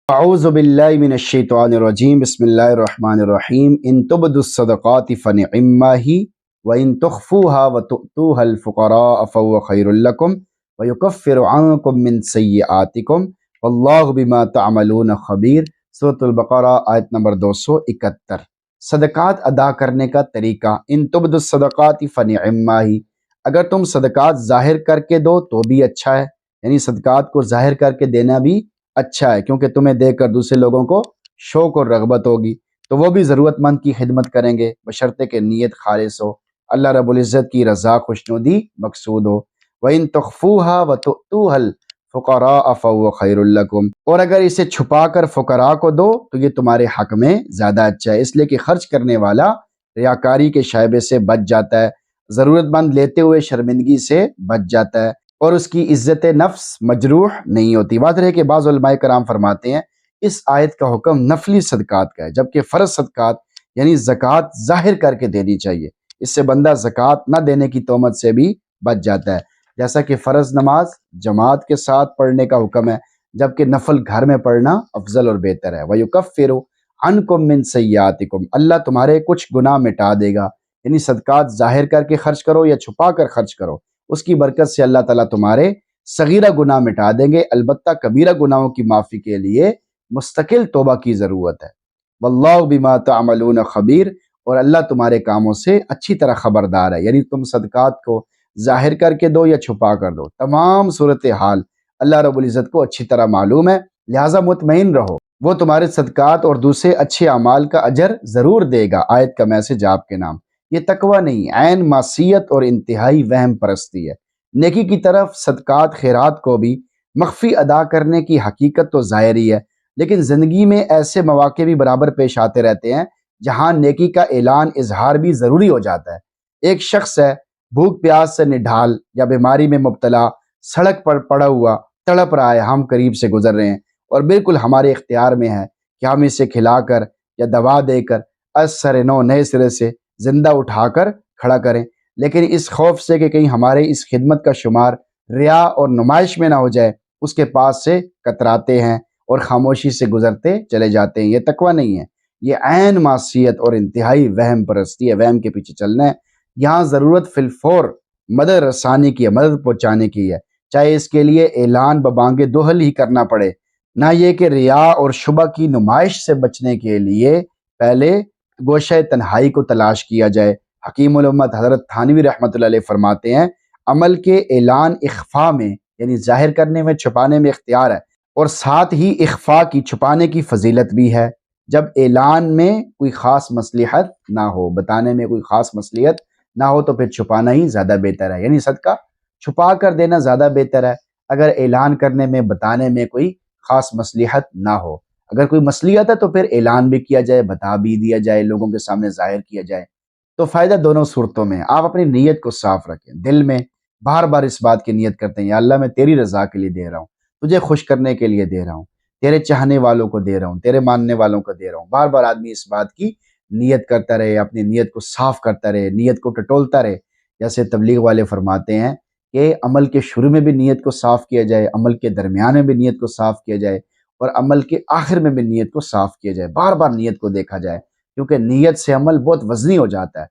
اعوذ باللہ من الشیطان الرجیم بسم اللہ الرحمن الرحیم ان تبدوا الصدقات فنعما ہی وان تخفوها وتؤتوها الفقراء فهو خیر لکم ویکفر عنکم من سیئاتکم واللہ بما تعملون خبیر۔ سورۃ البقرہ آیت نمبر 271۔ صدقات ادا کرنے کا طریقہ، ان تبدوا الصدقات فنعما ہی، اگر تم صدقات ظاہر کر کے دو تو بھی اچھا ہے، یعنی صدقات کو ظاہر کر کے دینا بھی اچھا ہے، کیونکہ تمہیں دیکھ کر دوسرے لوگوں کو شوق اور رغبت ہوگی تو وہ بھی ضرورت مند کی خدمت کریں گے، بشرطے کہ نیت خالص ہو، اللہ رب العزت کی رضا خوشنودی مقصود ہو۔ وَإِن تُخْفُوهَا وَتُؤْتُوهَا الْفُقَرَاءَ فَهُوَ خَيْرٌ لَكُمْ، اور اگر اسے چھپا کر فقراء کو دو تو یہ تمہارے حق میں زیادہ اچھا ہے، اس لیے کہ خرچ کرنے والا ریاکاری کے شائبے سے بچ جاتا ہے، ضرورت مند لیتے ہوئے شرمندگی سے بچ جاتا ہے، اور اس کی عزت نفس مجروح نہیں ہوتی۔ واضح ہے کہ بعض علماء کرام فرماتے ہیں اس آیت کا حکم نفلی صدقات کا ہے، جبکہ فرض صدقات یعنی زکوٰۃ ظاہر کر کے دینی چاہیے، اس سے بندہ زکوٰۃ نہ دینے کی تہمت سے بھی بچ جاتا ہے، جیسا کہ فرض نماز جماعت کے ساتھ پڑھنے کا حکم ہے، جبکہ نفل گھر میں پڑھنا افضل اور بہتر ہے۔ وَيُكَفِّرُ عَنْكُم مِّن سَيِّئَاتِكُم، اللہ تمہارے کچھ گناہ مٹا دے گا، یعنی صدقات ظاہر کر کے خرچ کرو یا چھپا کر خرچ کرو، اس کی برکت سے اللہ تعالیٰ تمہارے صغیرہ گناہ مٹا دیں گے، البتہ کبیرہ گناہوں کی معافی کے لیے مستقل توبہ کی ضرورت ہے۔ واللہ بما تعملون خبیر، اور اللہ تمہارے کاموں سے اچھی طرح خبردار ہے، یعنی تم صدقات کو ظاہر کر کے دو یا چھپا کر دو، تمام صورتحال اللہ رب العزت کو اچھی طرح معلوم ہے، لہٰذا مطمئن رہو، وہ تمہارے صدقات اور دوسرے اچھے اعمال کا اجر ضرور دے گا۔ آیت کا میسج آپ کے نام، یہ تقوی نہیں، عین معصیت اور انتہائی وہم پرستی ہے۔ نیکی کی طرف صدقات خیرات کو بھی مخفی ادا کرنے کی حقیقت تو ظاہری ہے، لیکن زندگی میں ایسے مواقع بھی برابر پیش آتے رہتے ہیں جہاں نیکی کا اعلان اظہار بھی ضروری ہو جاتا ہے۔ ایک شخص ہے بھوک پیاس سے نڈھال یا بیماری میں مبتلا، سڑک پر پڑا ہوا تڑپ رہا ہے، ہم قریب سے گزر رہے ہیں اور بالکل ہمارے اختیار میں ہے کہ ہم اسے کھلا کر یا دوا دے کر از سر نو نئے سرے سے زندہ اٹھا کر کھڑا کریں، لیکن اس خوف سے کہ کہیں ہمارے اس خدمت کا شمار ریا اور نمائش میں نہ ہو جائے، اس کے پاس سے کتراتے ہیں اور خاموشی سے گزرتے چلے جاتے ہیں۔ یہ تقوی نہیں ہے، یہ عین معصیت اور انتہائی وہم پرستی ہے، وہم کے پیچھے چلنا ہے۔ یہاں ضرورت فی الفور مدد رسانی کی ہے، مدد پہنچانے کی ہے، چاہے اس کے لیے اعلان ببانگ دوہل ہی کرنا پڑے، نہ یہ کہ ریا اور شبہ کی نمائش سے بچنے کے لیے پہلے گوشہ تنہائی کو تلاش کیا جائے۔ حکیم الامت حضرت تھانوی رحمۃ اللہ علیہ فرماتے ہیں عمل کے اعلان اخفاء میں یعنی ظاہر کرنے میں چھپانے میں اختیار ہے، اور ساتھ ہی اخفاء کی چھپانے کی فضیلت بھی ہے۔ جب اعلان میں کوئی خاص مصلحت نہ ہو، بتانے میں کوئی خاص مصلحت نہ ہو تو پھر چھپانا ہی زیادہ بہتر ہے، یعنی صدقہ چھپا کر دینا زیادہ بہتر ہے اگر اعلان کرنے میں بتانے میں کوئی خاص مصلحت نہ ہو۔ اگر کوئی مصلحت ہے تو پھر اعلان بھی کیا جائے، بتا بھی دیا جائے، لوگوں کے سامنے ظاہر کیا جائے، تو فائدہ دونوں صورتوں میں۔ آپ اپنی نیت کو صاف رکھیں، دل میں بار بار اس بات کی نیت کرتے ہیں یا اللہ میں تیری رضا کے لیے دے رہا ہوں، تجھے خوش کرنے کے لیے دے رہا ہوں، تیرے چاہنے والوں کو دے رہا ہوں، تیرے ماننے والوں کو دے رہا ہوں۔ بار بار آدمی اس بات کی نیت کرتا رہے، اپنی نیت کو صاف کرتا رہے، نیت کو ٹٹولتا رہے۔ جیسے تبلیغ والے فرماتے ہیں کہ عمل کے شروع میں بھی نیت کو صاف کیا جائے، عمل کے درمیان میں بھی نیت کو صاف کیا جائے، اور عمل کے آخر میں بھی نیت کو صاف کیا جائے، بار بار نیت کو دیکھا جائے، کیونکہ نیت سے عمل بہت وزنی ہو جاتا ہے۔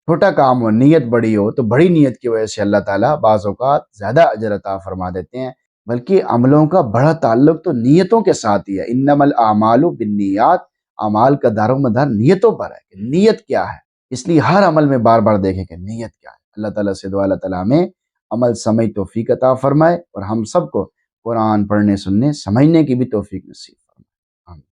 چھوٹا کام ہو، نیت بڑی ہو تو بڑی نیت کی وجہ سے اللہ تعالیٰ بعض اوقات زیادہ اجر عطا فرما دیتے ہیں، بلکہ عملوں کا بڑا تعلق تو نیتوں کے ساتھ ہی ہے۔ انما الاعمال بالنیات، اعمال کا دار و مدار نیتوں پر ہے کہ نیت کیا ہے، اس لیے ہر عمل میں بار بار دیکھیں کہ نیت کیا ہے۔ اللہ تعالیٰ سے دعا اللہ تعالیٰ ہمیں عمل سمجھ توفیق عطا فرمائے، اور ہم سب کو قرآن پڑھنے سننے سمجھنے کی بھی توفیق نصیب۔